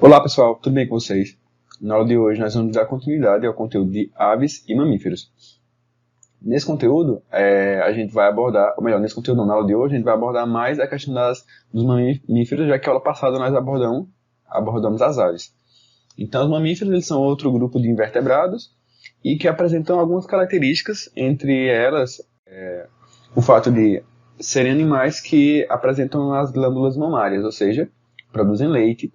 Olá pessoal, tudo bem com vocês? Na aula de hoje nós vamos dar continuidade ao conteúdo de aves e mamíferos. Nesse conteúdo, a gente vai abordar, ou melhor, nesse conteúdo não, na aula de hoje a gente vai abordar mais a questão dos mamíferos, já que a aula passada nós abordamos as aves. Então os mamíferos eles são outro grupo de invertebrados e que apresentam algumas características, entre elas o fato de serem animais que apresentam as glândulas mamárias, ou seja, produzem leite.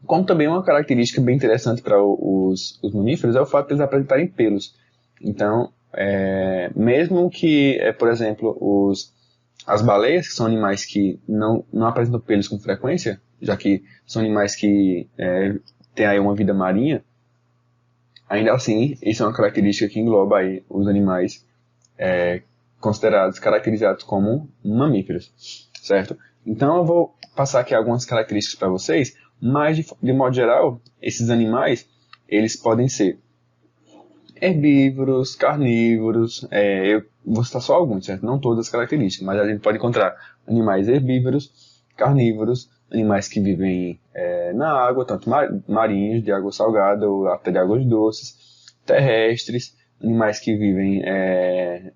Como também uma característica bem interessante para os mamíferos é o fato de eles apresentarem pelos. Então, mesmo que, por exemplo, as baleias, que são animais que não apresentam pelos com frequência, já que são animais que têm aí uma vida marinha, ainda assim, isso é uma característica que engloba aí os animais caracterizados como mamíferos, certo? Então eu vou passar aqui algumas características para vocês, mas de modo geral, esses animais, eles podem ser herbívoros, carnívoros, eu vou citar só alguns, certo? Não todas as características, mas a gente pode encontrar animais herbívoros, carnívoros, animais que vivem na água, tanto marinhos, de água salgada ou até de águas doces, terrestres, animais que vivem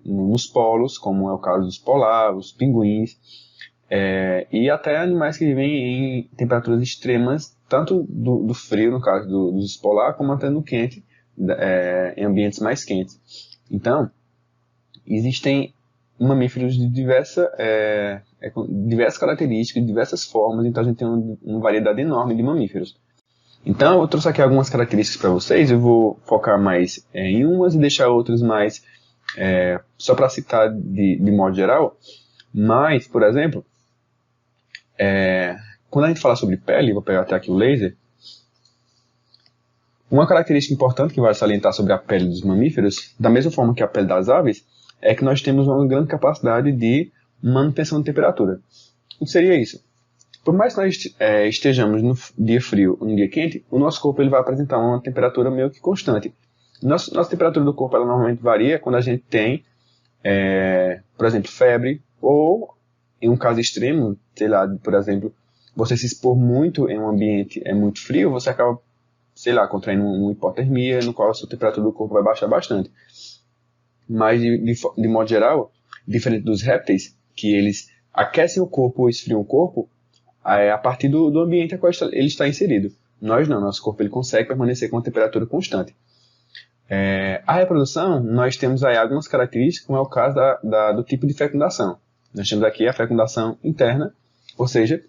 nos polos, como é o caso dos polares, pinguins, e até animais que vivem em temperaturas extremas, tanto do frio, no caso dos polar, como até no quente, em ambientes mais quentes. Então, existem mamíferos de diversas características, diversas formas, então a gente tem uma variedade enorme de mamíferos. Então, eu trouxe aqui algumas características para vocês, eu vou focar mais em umas e deixar outras mais só para citar de modo geral. Mas, por exemplo, quando a gente fala sobre pele, vou pegar até aqui o laser, uma característica importante que vai salientar sobre a pele dos mamíferos, da mesma forma que a pele das aves, é que nós temos uma grande capacidade de manutenção de temperatura. O que seria isso? Por mais que nós estejamos no dia frio ou no dia quente, o nosso corpo ele vai apresentar uma temperatura meio que constante. Nossa temperatura do corpo ela normalmente varia quando a gente tem, por exemplo, febre, ou em um caso extremo, sei lá, por exemplo, você se expor muito em um ambiente muito frio, você acaba, sei lá, contraindo uma hipotermia, no qual a sua temperatura do corpo vai baixar bastante. Mas, de modo geral, diferente dos répteis, que eles aquecem o corpo ou esfriam o corpo, a partir do ambiente a qual ele está inserido. Nós não, nosso corpo ele consegue permanecer com uma temperatura constante. A reprodução, nós temos aí algumas características, como é o caso do tipo de fecundação. Nós temos aqui a fecundação interna, ou seja,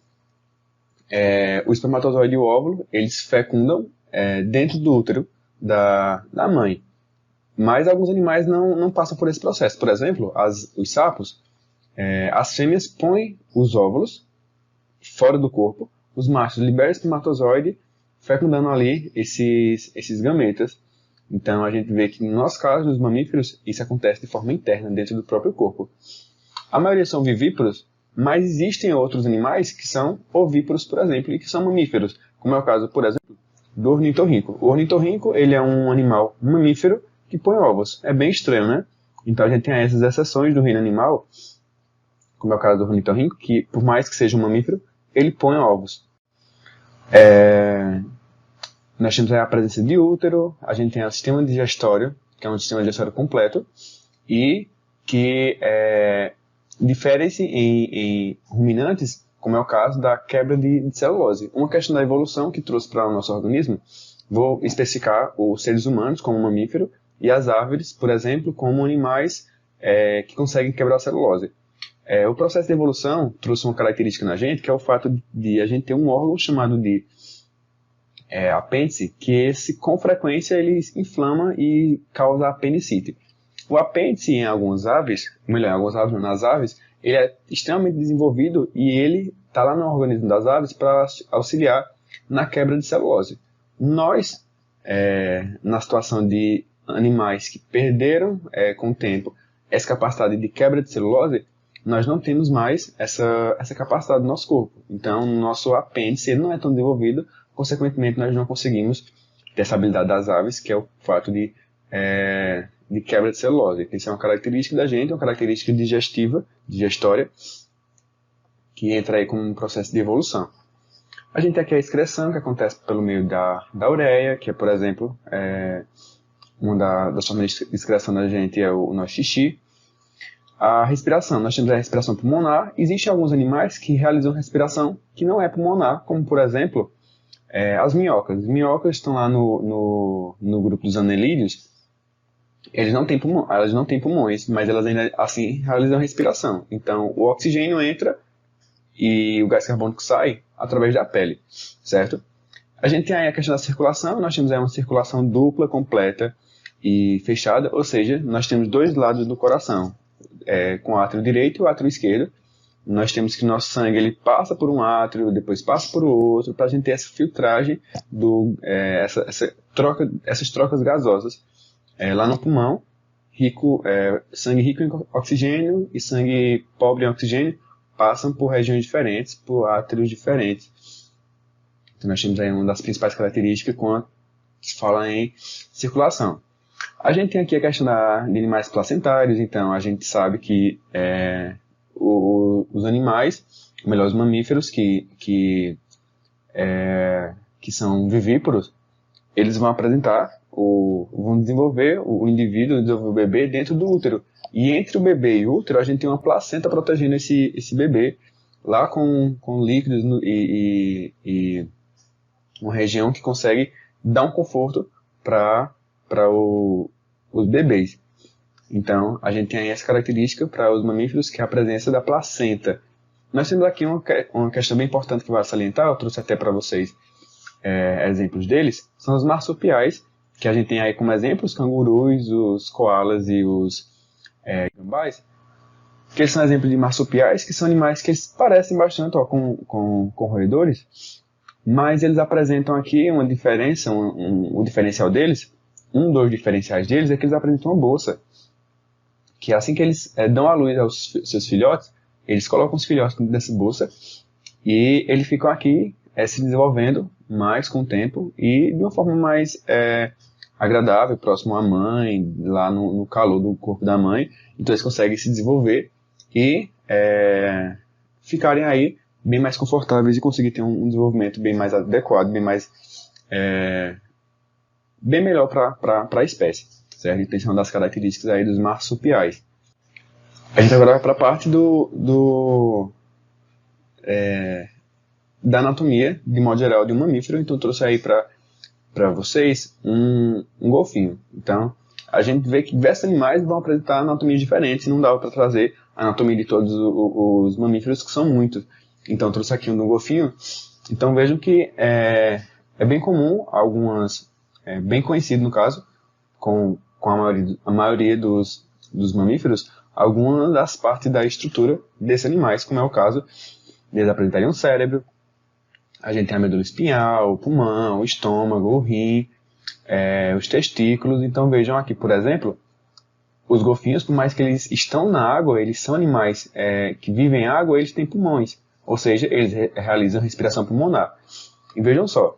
o espermatozoide e o óvulo, eles fecundam dentro do útero da mãe. Mas alguns animais não passam por esse processo. Por exemplo, os sapos, as fêmeas põem os óvulos fora do corpo, os machos liberam o espermatozoide, fecundando ali esses gametas. Então a gente vê que no nosso caso, nos mamíferos, isso acontece de forma interna, dentro do próprio corpo. A maioria são vivíparos, mas existem outros animais que são ovíparos, por exemplo, e que são mamíferos, como é o caso, por exemplo, do ornitorrinco. O ornitorrinco ele é um animal mamífero que põe ovos. É bem estranho, né? Então a gente tem essas exceções do reino animal, como é o caso do ornitorrinco, que por mais que seja um mamífero, ele põe ovos. Nós temos a presença de útero, a gente tem o sistema digestório, que é um sistema digestório completo, e que difere-se em ruminantes, como é o caso da quebra de celulose. Uma questão da evolução que trouxe para o nosso organismo, vou especificar os seres humanos como mamífero e as árvores, por exemplo, como animais que conseguem quebrar a celulose. O processo de evolução trouxe uma característica na gente, que é o fato de a gente ter um órgão chamado de apêndice, que com frequência ele inflama e causa apendicite. O apêndice em algumas aves, nas aves, ele é extremamente desenvolvido e ele está lá no organismo das aves para auxiliar na quebra de celulose. Nós, na situação de animais que perderam com o tempo essa capacidade de quebra de celulose, nós não temos mais essa capacidade do nosso corpo. Então, o nosso apêndice ele não é tão desenvolvido, consequentemente, nós não conseguimos ter essa habilidade das aves, que é o fato de quebra de celulose. Isso é uma característica da gente, uma característica digestória, que entra aí como um processo de evolução. A gente tem aqui a excreção, que acontece pelo meio da ureia, que é, por exemplo, uma das formas de excreção da gente é o nosso xixi. A respiração, nós temos a respiração pulmonar. Existem alguns animais que realizam respiração que não é pulmonar, como, por exemplo, as minhocas. As minhocas estão lá no grupo dos anelídeos. Elas não têm pulmões, mas elas ainda assim realizam respiração. Então, o oxigênio entra e o gás carbônico sai através da pele, certo? A gente tem aí a questão da circulação. Nós temos aí uma circulação dupla, completa e fechada, ou seja, nós temos dois lados do coração, com o átrio direito e o átrio esquerdo. Nós temos que o nosso sangue ele passa por um átrio, depois passa por outro, para a gente ter essa filtragem, essas trocas gasosas. Lá no pulmão, sangue rico em oxigênio e sangue pobre em oxigênio passam por regiões diferentes, por átrios diferentes. Então nós temos aí uma das principais características quando se fala em circulação. A gente tem aqui a questão de animais placentários. Então a gente sabe que os animais, ou melhor, os mamíferos que são vivíparos, eles vão desenvolver o indivíduo, desenvolver o bebê dentro do útero. E entre o bebê e o útero, a gente tem uma placenta protegendo esse bebê, lá com líquidos e uma região que consegue dar um conforto para os bebês. Então, a gente tem aí essa característica para os mamíferos, que é a presença da placenta. Nós temos aqui uma questão bem importante que vai salientar, eu trouxe até para vocês exemplos deles, são os marsupiais, que a gente tem aí como exemplo os cangurus, os koalas e os gambás, que eles são exemplos de marsupiais, que são animais que eles parecem bastante com roedores, mas eles apresentam aqui uma diferença, o diferencial deles, um dos diferenciais deles é que eles apresentam uma bolsa, que assim que eles dão à luz aos seus filhotes, eles colocam os filhotes dentro dessa bolsa e eles ficam aqui se desenvolvendo mais com o tempo e de uma forma mais agradável, próximo à mãe, lá no calor do corpo da mãe. Então eles conseguem se desenvolver e ficarem aí bem mais confortáveis e conseguir ter um desenvolvimento bem mais adequado, bem melhor para a espécie, certo? Então essa é uma das características aí dos marsupiais. A gente agora vai para a parte da anatomia, de modo geral, de um mamífero. Então eu trouxe aí para vocês um golfinho. Então a gente vê que diversos animais vão apresentar anatomias diferentes, não dá para trazer a anatomia de todos os mamíferos, que são muitos. Então eu trouxe aqui um do golfinho. Então vejam que é bem comum, bem conhecido no caso, com a maioria dos mamíferos, algumas das partes da estrutura desses animais, como é o caso, eles apresentarem um cérebro, a gente tem a medula espinhal, o pulmão, o estômago, o rim, os testículos. Então vejam aqui, por exemplo, os golfinhos, por mais que eles estão na água, eles são animais que vivem em água, eles têm pulmões, ou seja, eles realizam respiração pulmonar. E vejam só,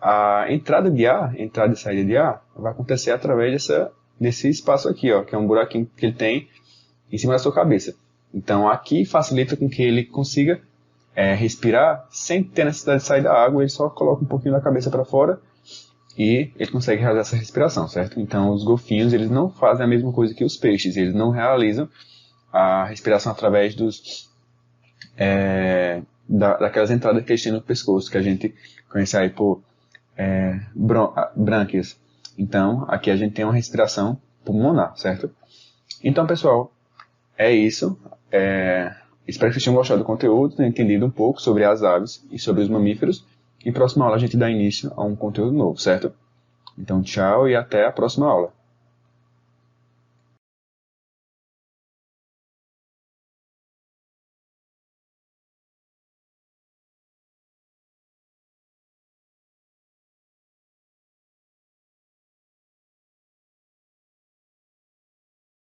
a entrada e saída de ar vai acontecer através desse espaço aqui, ó, que é um buraquinho que ele tem em cima da sua cabeça. Então aqui facilita com que ele consiga respirar sem ter necessidade de sair da água. Ele só coloca um pouquinho da cabeça para fora e ele consegue realizar essa respiração, certo? Então os golfinhos, eles não fazem a mesma coisa que os peixes, eles não realizam a respiração através daquelas entradas que eles têm no pescoço, que a gente conhece aí por brânquias. Então aqui a gente tem uma respiração pulmonar, certo? Então pessoal, é isso. Espero que vocês tenham gostado do conteúdo, tenham entendido um pouco sobre as aves e sobre os mamíferos. E próxima aula a gente dá início a um conteúdo novo, certo? Então tchau e até a próxima aula.